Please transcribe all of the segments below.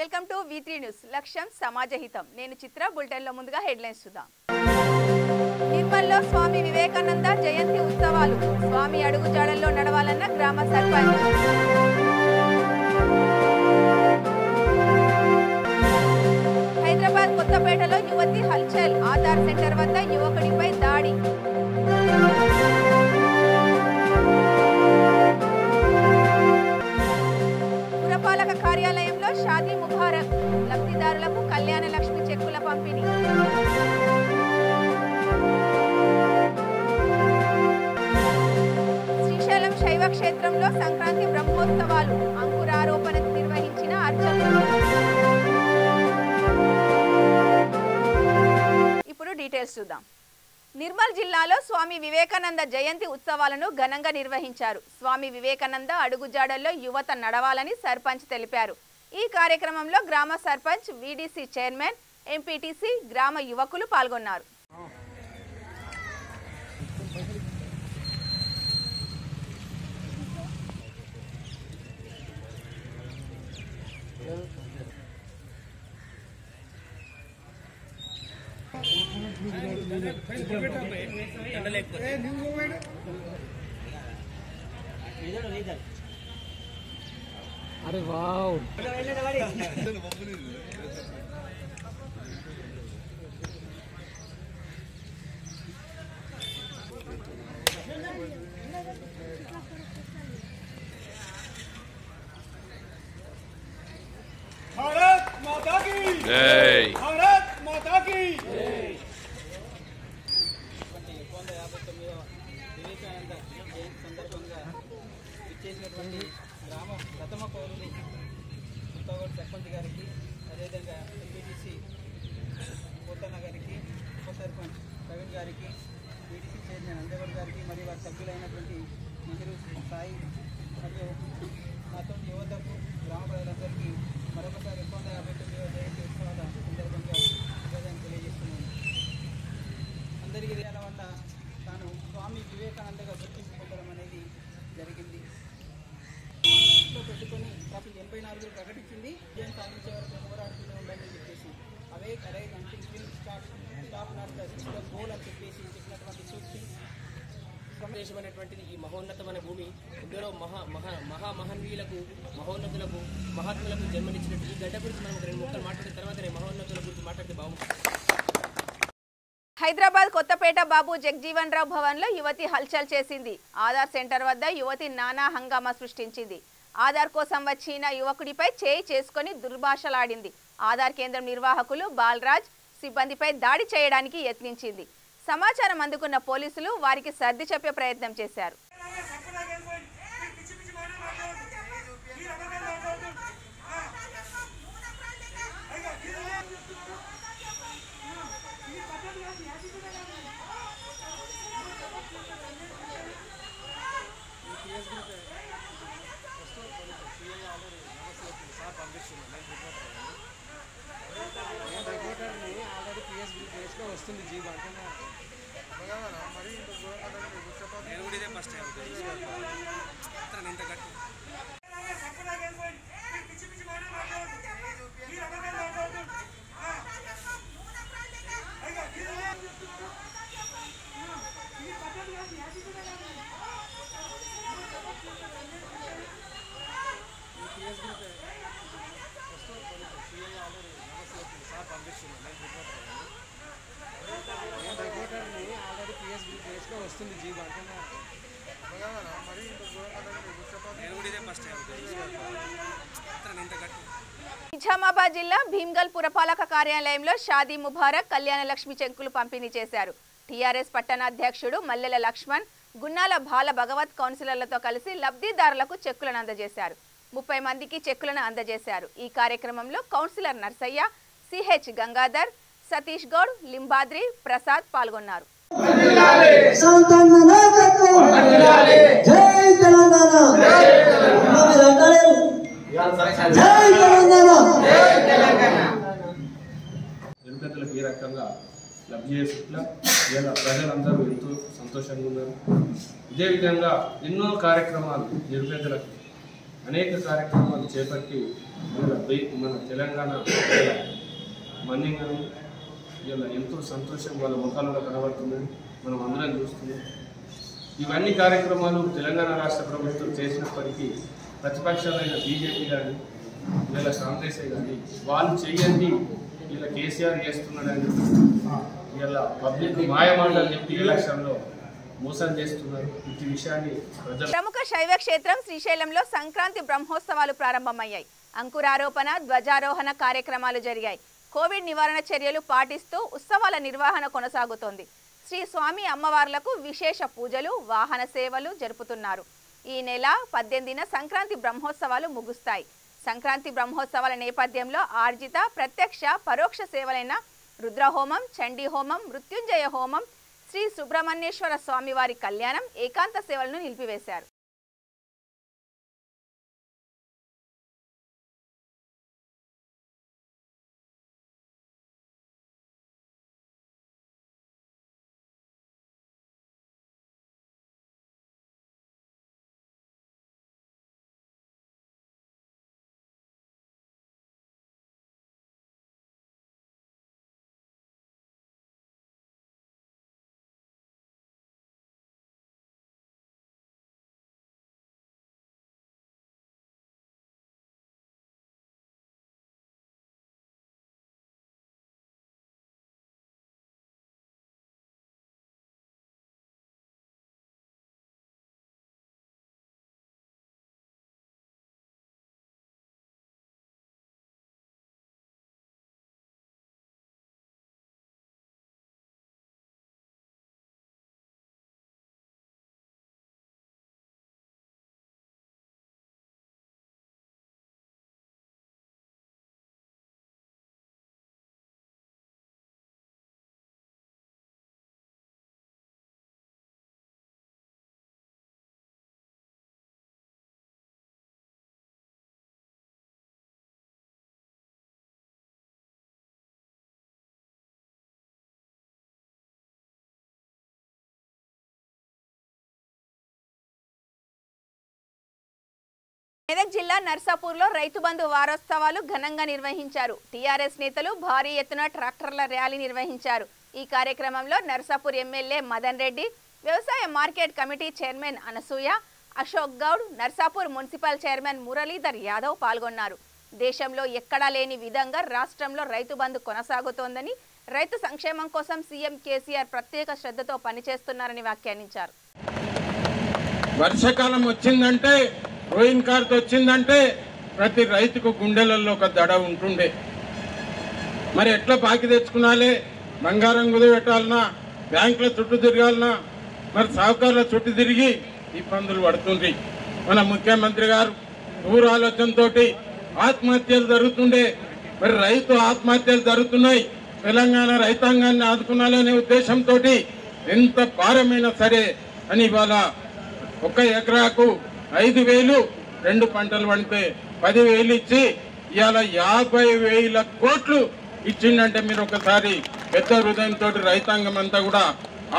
Welcome to V3 news లక్ష్యం సమాజహితం నేను చిత్ర bulletin లో ముందుగా హెడ్లైన్స్ చూద్దాం నిర్మల్లో స్వామి వివేకానంద జయంతి ఉత్సవాలు స్వామి అడుగుజాడల్లో నడవాలన్న గ్రామ సర్పంచ్ హైదరాబాద్ కొత్తపేటలో యువతి హల్చల్ ఆధార్ సెంటర్ వద్ద యువకుడిపై దాడి పురపాలక కార్యాలయంలో షాదీ ముబారక్ లబ్ధిదారులకు కళ్యాణ లక్ష్మి చెక్కుల పంపిణీ శ్రీశైలం శైవ క్షేత్రంలో సంక్రాంతి బ్రహ్మోత్సవాలు అంకురారోపణ నిర్వహించిన అర్చకులు ఇప్పుడు డీటెయిల్స్ చూద్దాం నిర్మల్ జిల్లాలో స్వామి వివేకానంద జయంతి ఉత్సవాలను ఘనంగా నిర్వహించారు స్వామి వివేకానంద అడుగుజాడల్లో యువత నడవాలని సర్పంచ్ తెలిపారు ఈ కార్యక్రమంలో గ్రామ సర్పంచ్ వీడీసీ చైర్మన్ ఎంపీటీసీ గ్రామ యువకులు పాల్గొన్నారు अरे वाव भारत माता की जय भारत माता की వివేకానంద జయంతి సందర్భంగా ఇచ్చేసినటువంటి గ్రామ ప్రథమ పౌరులు కొత్తగూడ సర్పంచ్ గారికి అదేవిధంగా ఎంపీటీసీ కోతన్న గారికి ఉప సర్పంచ్ ప్రవీణ్ గారికి వీడీసీ చైర్మన్ అంజగౌడ్ గారికి మరియు వారి సభ్యులైనటువంటి నెహ్రూ సాయి మరియు మాతో యువతకు గ్రామ ప్రజలందరికీ మరొకసారి 159వ జయంతి ఉత్సవాల సందర్భంగా శుభాకాంక్షలు తెలియజేస్తున్నాను. అందరికీ తెలియడం వల్ల తాను స్వామి వివేకానందగా గుర్తింపు పొందడం అనేది జరిగింది. పెట్టుకొని 84 ప్రకటించింది విజయం సాధించే వరకు పోరాడుతూనే ఉండాలని చెప్పేసి అవే కరేజ్ అంటే స్టాప్ నాట్ ద గోల్ అని చెప్పేసి చెప్పినటువంటి సూక్తి దేశం అనేటువంటిది ఈ మహోన్నతమైన భూమి ఇందులో మహామహనీయులకు మహోన్నతులకు మహాత్ములకు జన్మనిచ్చినట్టు ఈ గడ్డ గురించి మనం 2 ముక్కలు మాట్లాడిన తర్వాతనే మహోన్నతుల గురించి మాట్లాడితే బాగుంటుంది. హైదరాబాద్ కొత్తపేట బాబు జగజీవన్ రావు భవన్ లో యువతి హల్చల్ చేసింది ఆధార్ సెంటర్ వద్ద యువతి నానా హంగామా సృష్టించింది ఆధార్ కోసం వచ్చిన యువకుడిపై చేయి చేసుకుని దుర్భాషలాడింది ఆధార్ కేంద్రం నిర్వాహకులు బాలరాజ్ సిబ్బందిపై దాడి చేయడానికి యత్నించింది సమాచారం అందుకున్న పోలీసులు వారికి సర్ది చెప్పే ప్రయత్నం చేశారు వస్తుంది జీవో నేను కూడా ఇదే ఫస్ట్ టైం ఇంత గట్టి వస్తుంది జీవో నేను కూడా ఇదే ఫస్ట్ టైం ఇంత గట్టి నిజామాబాద్ జిల్లా భీమ్గల్ పురపాలక కార్యాలయంలో షాదీ ముబారక్ కళ్యాణ లక్ష్మి చెక్కులు పంపిణీ చేశారు టీఆర్ఎస్ పట్టణాధ్యక్షుడు మల్లెల లక్ష్మణ్ గున్నాల బాల భగవత్ కౌన్సిలర్లతో కలిసి లబ్ధిదారులకు చెక్కులను అందజేశారు 30 మందికి చెక్కులను అందజేశారు ఈ కార్యక్రమంలో కౌన్సిలర్ నర్సయ్య సిహెచ్ గంగాధర్ సతీష్ గౌడ్ లింబాద్రి ప్రసాద్ పాల్గొన్నారు నిరుపేదలకు ఈ రకంగా లబ్ధి చేసేట్లా ఇలా ప్రజలందరూ ఎంతో సంతోషంగా ఉన్నారు. ఇదే విధంగా ఎన్నో కార్యక్రమాలు నిరుపేదలకు అనేక కార్యక్రమాలు చేపట్టి మన తెలంగాణ మన్నింగను ఇలా ఎంతో సంతోషం వాళ్ళ ముఖాలలో కనబడుతుందని మనం అందరం చూస్తున్నాం. ఇవన్నీ కార్యక్రమాలు తెలంగాణ రాష్ట్ర ప్రభుత్వం చేసినప్పటికీ ప్రతిపక్షాలైన బీజేపీ కానీ ఇలా కాంగ్రెస్ కానీ వాళ్ళు చేయండి, ఇలా కేసీఆర్ చేస్తున్నాడని ఇలా పబ్లిక్ మాయమాటలు చెప్పి ఎలక్షన్లో మోసం చేస్తున్నారు. ఈ విషయాన్ని ప్రముఖ శైవ క్షేత్రం శ్రీశైలంలో సంక్రాంతి బ్రహ్మోత్సవాలు ప్రారంభమయ్యాయి. అంకురారోపణ, ధ్వజారోహణ కార్యక్రమాలు జరిగాయి. కోవిడ్ నివారణ చర్యలు పాటిస్తూ ఉత్సవాల నిర్వహణ కొనసాగుతోంది. శ్రీ స్వామి అమ్మవార్లకు విశేష పూజలు, వాహన సేవలు జరుపుతున్నారు. ఈ నెల 18న సంక్రాంతి బ్రహ్మోత్సవాలు ముగుస్తాయి. సంక్రాంతి బ్రహ్మోత్సవాల నేపథ్యంలో ఆర్జిత, ప్రత్యక్ష, పరోక్ష సేవలైన రుద్రహోమం, చండీ హోమం, మృత్యుంజయ హోమం, శ్రీ సుబ్రహ్మణ్యేశ్వర స్వామివారి కళ్యాణం, ఏకాంత సేవలను నిలిపివేశారు. మెదక్ జిల్లా నర్సాపూర్లో రైతు బంధు వారోత్సవాలు ఘనంగా నిర్వహించారు. టీఆర్ఎస్ నేతలు భారీ ఎత్తున ట్రాక్టర్ల ర్యాలీ నిర్వహించారు. ఈ కార్యక్రమంలో నర్సాపూర్ ఎమ్మెల్యే మదన్ రెడ్డి, వ్యవసాయ market committee chairman Anasuya, Ashok Goud, Narsapur municipal chairman Muralidhar Yadav పాల్గొన్నారు. దేశంలో ఎక్కడా లేని విధంగా రాష్ట్రంలో రైతు బంధు కొనసాగుతోందని, రైతు సంక్షేమం కోసం సీఎం కేసీఆర్ ప్రత్యేక శ్రద్ధతో పనిచేస్తున్నారని వ్యాఖ్యానించారు. వర్షాకాలం వచ్చిందంటే, రోయిన్ కార్త్ వచ్చిందంటే ప్రతి రైతుకు గుండెలలో ఒక దడ ఉంటుండే. మరి ఎట్లా బాకి తెచ్చుకునాలి, బంగారం కుదబెట్టాలన్నా, బ్యాంకుల చుట్టూ తిరగాలన్నా, మరి సాహుకారుల చుట్టూ తిరిగి ఇబ్బందులు పడుతుంది. మన ముఖ్యమంత్రి గారు ఊరు ఆలోచనతో ఆత్మహత్యలు జరుగుతుండే, మరి రైతు ఆత్మహత్యలు జరుగుతున్నాయి. తెలంగాణ రైతాంగాన్ని ఆదుకునాలనే ఉద్దేశంతో ఎంత భారమైనా సరే అని ఇవాళ 1 ఎకరాకు 5,000, 2 పంటలు పండితే 10,000 ఇచ్చి ఇవాళ 50,000 కోట్లు ఇచ్చిందంటే మీరు ఒకసారి పెద్ద హృదయంతో రైతాంగం అంతా కూడా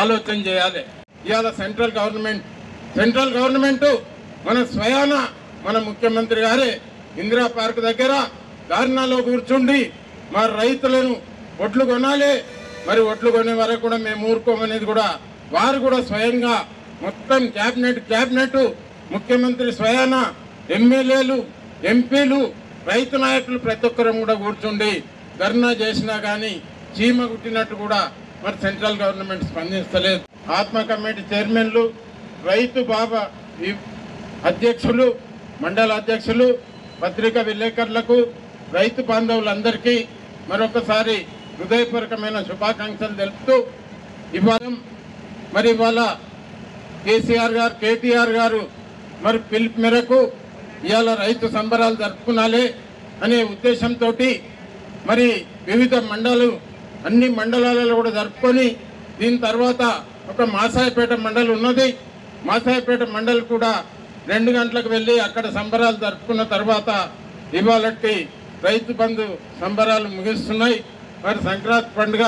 ఆలోచన చేయాలి. ఇవాళ సెంట్రల్ గవర్నమెంట్ మన స్వయాన మన ముఖ్యమంత్రి గారే ఇందిరా పార్క్ దగ్గర ధర్నాలో కూర్చుండి మా రైతులను ఒట్లు కొనాలి, మరి ఒట్లు కొనే వరకు కూడా మేము ఊరుకోమనేది కూడా వారు కూడా స్వయంగా మొత్తం క్యాబినెట్ ముఖ్యమంత్రి స్వయాన ఎమ్మెల్యేలు, ఎంపీలు, రైతు నాయకులు ప్రతి ఒక్కరం కూడా కూర్చుండి ధర్నా చేసినా కానీ చీమ కుట్టినట్టు కూడా మరి సెంట్రల్ గవర్నమెంట్ స్పందిస్తలేదు. ఆత్మ కమిటీ చైర్మన్లు, రైతు బాబా అధ్యక్షులు, మండల అధ్యక్షులు, పత్రికా విలేకరులకు, రైతు బాంధవులందరికీ మరొకసారి హృదయపూర్వకమైన శుభాకాంక్షలు తెలుపుతూ ఇవాళ కేటీఆర్ గారు మరి పిలుపు మేరకు ఇవాళ రైతు సంబరాలు జరుపుకునాలి అనే ఉద్దేశంతో మరి వివిధ అన్ని మండలాలలో కూడా జరుపుకొని దీని తర్వాత ఒక మాసాయిపేట మండలి ఉన్నది. మాసాయిపేట మండలి కూడా 2 గంటలకు వెళ్ళి అక్కడ సంబరాలు జరుపుకున్న తర్వాత ఇవాళకి రైతు బంధు సంబరాలు ముగిస్తున్నాయి. మరి సంక్రాంతి పండుగ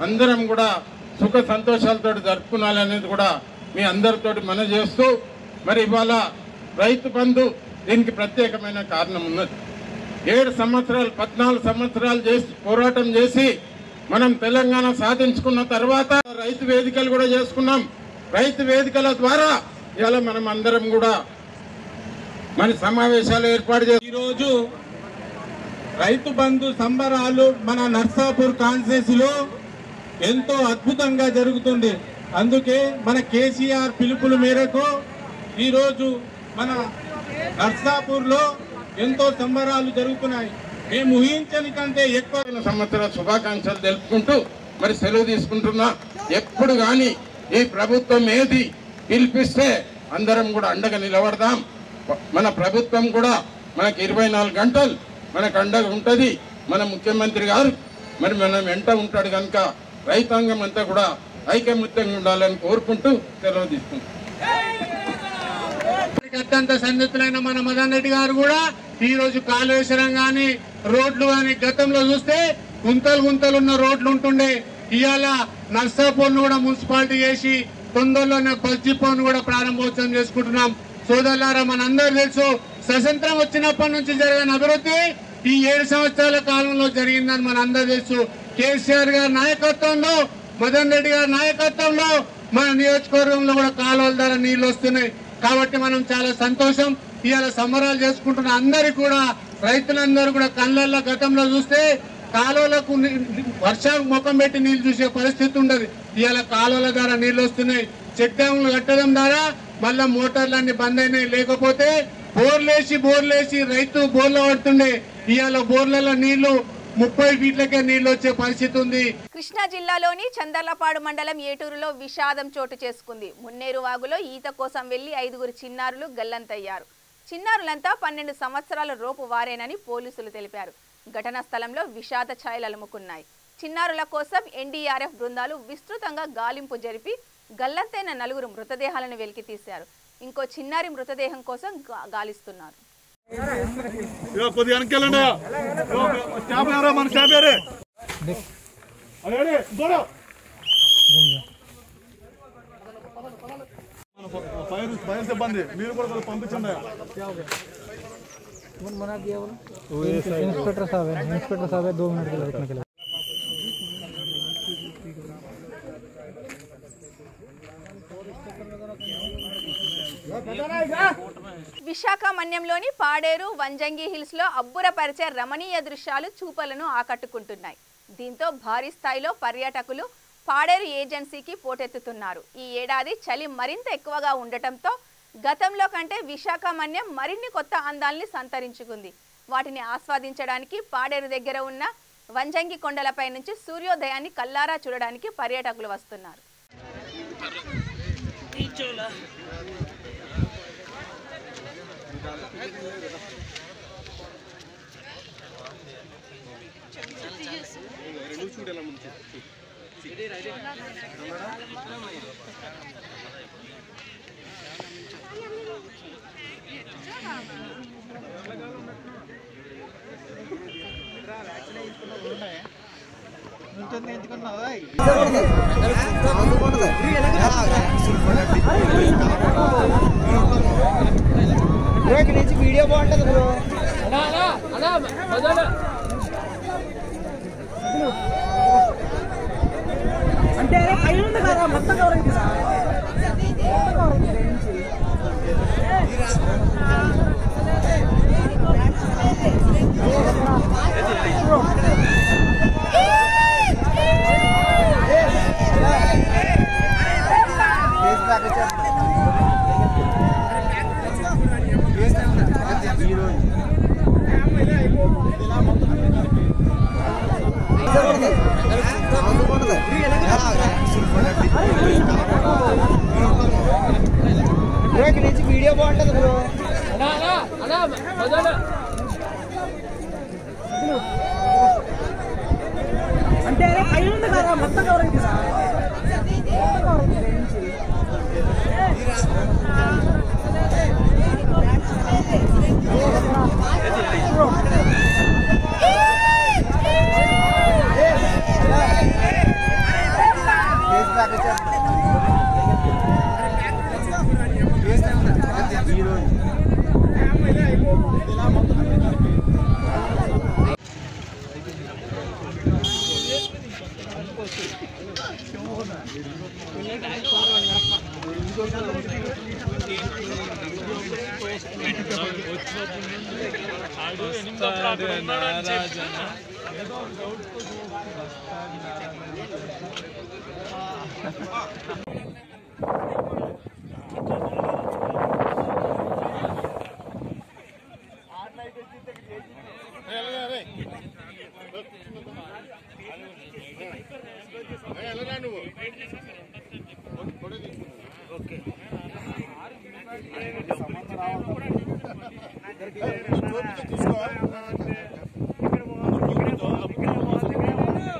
అందరం కూడా సుఖ సంతోషాలతో జరుపుకునాలి అనేది కూడా మీ అందరితోటి మనం చేస్తూ, మరి ఇవాళ రైతు బంధు దీనికి ప్రత్యేకమైన కారణం ఉన్నది. 14 సంవత్సరాలు చేసి పోరాటం చేసి మనం తెలంగాణ సాధించుకున్న తర్వాత రైతు వేదికలు కూడా చేసుకున్నాం. రైతు వేదికల ద్వారా ఇవాళ మనం అందరం కూడా మన సమావేశాలు ఏర్పాటు చేసి ఈరోజు రైతు బంధు సంబరాలు మన నర్సాపూర్ కాన్స్టిట్యూన్సీలో ఎంతో అద్భుతంగా జరుగుతుంది. అందుకే మన కేసీఆర్ పిలుపుల మేరకు ఈరోజు మన నర్సాపూర్లో ఎంతో సంబరాలు జరుగుతున్నాయి. మేము ఊహించని కంటే ఎక్కువ సంవత్సర శుభాకాంక్షలు తెలుపుకుంటూ మరి సెలవు తీసుకుంటున్నా. ఎప్పుడు కానీ ఈ ప్రభుత్వం ఏది పిలిపిస్తే అందరం కూడా అండగా నిలబడదాం. మన ప్రభుత్వం కూడా మనకి 24 గంటలు మనకు అండగా ఉంటుంది. మన ముఖ్యమంత్రి గారు మరి మనం వెంట ఉంటాడు కనుక రైతాంగం అంతా కూడా ఐకమత్యంగా ఉండాలని కోరుకుంటూ సెలవు తీసుకుంటాం. అత్యంత సన్నిహితులైన మన మదన్ రెడ్డి గారు కూడా ఈ రోజు కాళేశ్వరం గాని రోడ్లు గాని గతంలో చూస్తే గుంతలు ఉన్న రోడ్లు ఉంటుండే. ఇవాళ నర్సాపూర్ను కూడా మున్సిపాలిటీ చేసి తొందరలోనే బస్ డిపోను కూడా ప్రారంభోత్సవం చేసుకుంటున్నాం. సోదరులారా, మనందరూ తెలుసు స్వతంత్రం వచ్చినప్పటి నుంచి జరిగిన అభివృద్ధి ఈ 7 సంవత్సరాల కాలంలో జరిగిందని మనందరూ తెలుసు. కేసీఆర్ గారి నాయకత్వంలో, మదన్ రెడ్డి గారి నాయకత్వంలో మన నియోజకవర్గంలో కూడా కాలువల ద్వారా నీళ్లు వస్తున్నాయి. కాబట్టి మనం చాలా సంతోషం. ఇవాళ సంబరాలు చేసుకుంటున్న అందరికీ కూడా రైతులందరూ కూడా కళ్ళల్లో గతంలో చూస్తే కాలువలకు వర్షాలు ముఖం పెట్టి నీళ్లు చూసే పరిస్థితి ఉండదు. ఇవాళ కాలువల ద్వారా నీళ్లు వస్తున్నాయి. చెక్ డ్యాములు కట్టడం ద్వారా మళ్ళా మోటార్లన్నీ బంద్ అయినాయి. లేకపోతే బోర్లేసి రైతు బోర్లో పడుతుండే. ఇవాళ బోర్లలో నీళ్లు 30 ఫీట్లకే నీళ్లు వచ్చే పరిస్థితి ఉంది. కృష్ణా జిల్లాలోని చందర్లపాడు మండలం ఏటూరులో విషాదం చోటు చేసుకుంది. మున్నేరు వాగులో ఈత కోసం వెళ్లి 5 చిన్నారులు గల్లంతయ్యారు. చిన్నారులంతా 12 సంవత్సరాల లోపు వారేనని పోలీసులు తెలిపారు. ఘటనా స్థలంలో విషాద ఛాయలు అలుముకున్నాయి. చిన్నారుల కోసం ఎన్డీఆర్ఎఫ్ బృందాలు విస్తృతంగా గాలింపు జరిపి గల్లంతైన 4 మృతదేహాలను వెలికి తీశారు. ఇంకో చిన్నారి మృతదేహం కోసం గాలిస్తున్నారు. ఫైర్ సిబ్బంది మీరు కూడా పంపించండి. इंस्पेक्टर साहब है 2 मिनट के लिए रुकने के लिए. విశాఖ మన్యంలోని పాడేరు వంజంగి హిల్స్ లో అబ్బురపరిచే రమణీయ దృశ్యాలు చూపలను ఆకట్టుకుంటున్నాయి. దీంతో భారీ స్థాయిలో పర్యాటకులు పాడేరు ఏజెన్సీకి పోటెత్తుతున్నారు. ఈ ఏడాది చలి మరింత ఎక్కువగా ఉండటంతో గతంలో కంటే విశాఖ మన్యం మరిన్ని కొత్త అందాల్ని సంతరించుకుంది. వాటిని ఆస్వాదించడానికి పాడేరు దగ్గర ఉన్న వంజంగి కొండలపై నుంచి సూర్యోదయాన్ని కల్లారా చూడడానికి పర్యాటకులు వస్తున్నారు. వీడియో బాగుంటది బ్రో. అంటే అయి ఉంది కదా మొత్తం కవరింగ్ వీడియో బాగుంటది బ్రో. అంటే అయి ఉంది కదా మొత్తం కవరింగ్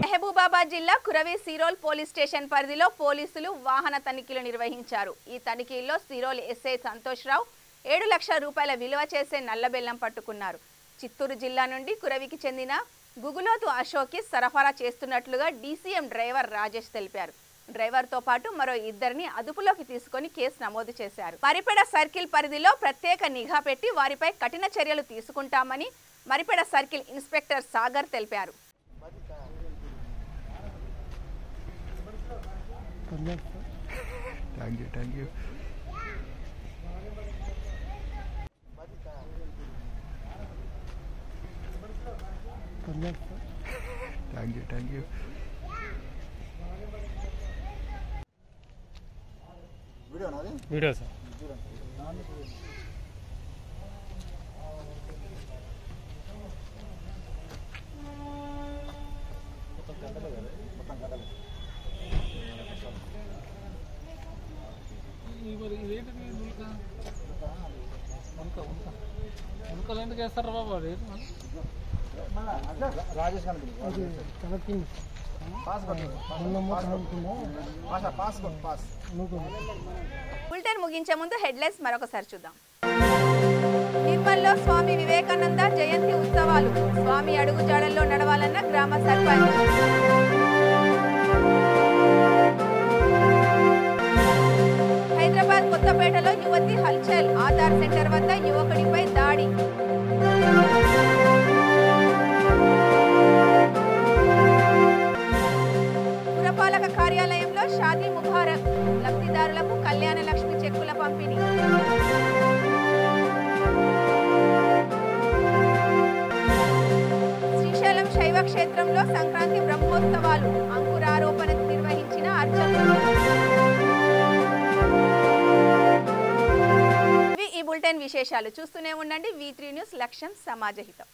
మహబూబాబాద్ జిల్లా కురవి సిరోల్ పోలీస్ స్టేషన్ పరిధిలో పోలీసులు వాహన తనిఖీలు నిర్వహించారు. ఈ తనిఖీల్లో సిరోల్ ఎస్ఐ సంతోష్ రావు 7 లక్షల రూపాయల విలువ చేసే నల్లబెల్లం పట్టుకున్నారు. చిత్తూరు జిల్లా నుండి కురవికి చెందిన గుగులోతు అశోక్కి సరఫరా చేస్తున్నట్లుగా డీసీఎం డ్రైవర్ రాజేష్ తెలిపారు. డ్రైవర్తో పాటు మరో 2 అదుపులోకి తీసుకొని కేసు నమోదు చేశారు. మరిపెడ సర్కిల్ పరిధిలో ప్రత్యేక నిఘా పెట్టి వారిపై కఠిన చర్యలు తీసుకుంటామని మరిపెడ సర్కిల్ ఇన్స్పెక్టర్ సాగర్ తెలిపారు. వీడియో సార్ ఉల్కలు ఎందుకు వేస్తారు బాబు? రాజేష్ బులెటిన్ ముగించే ముందు హెడ్లైన్స్ మరొకసారి చూద్దాం. నిర్మల్లో స్వామి వివేకానంద జయంతి ఉత్సవాలు. స్వామి అడుగుజాడల్లో నడవాలన్న గ్రామ సర్పంచ్. హైదరాబాద్ కొత్తపేటలో యువతి హల్చల్. ఆధార్ సెంటర్ వద్ద యువకుడిపై దాడి. పురపాలక కార్యాలయంలో షాదీ ముబారక్. లబ్ధిదారులకు కళ్యాణ లక్ష్మి చెక్కుల పంపిణీ. శ్రీశైలం శైవ క్షేత్రంలో సంక్రాంతి బ్రహ్మోత్సవాలు. అంకురారోపణ నిర్వహించిన అర్చకులు. ఈ బులెటిన్ విశేషాలు చూస్తూనే ఉండండి. V3 న్యూస్, లక్ష్యం సమాజహితం.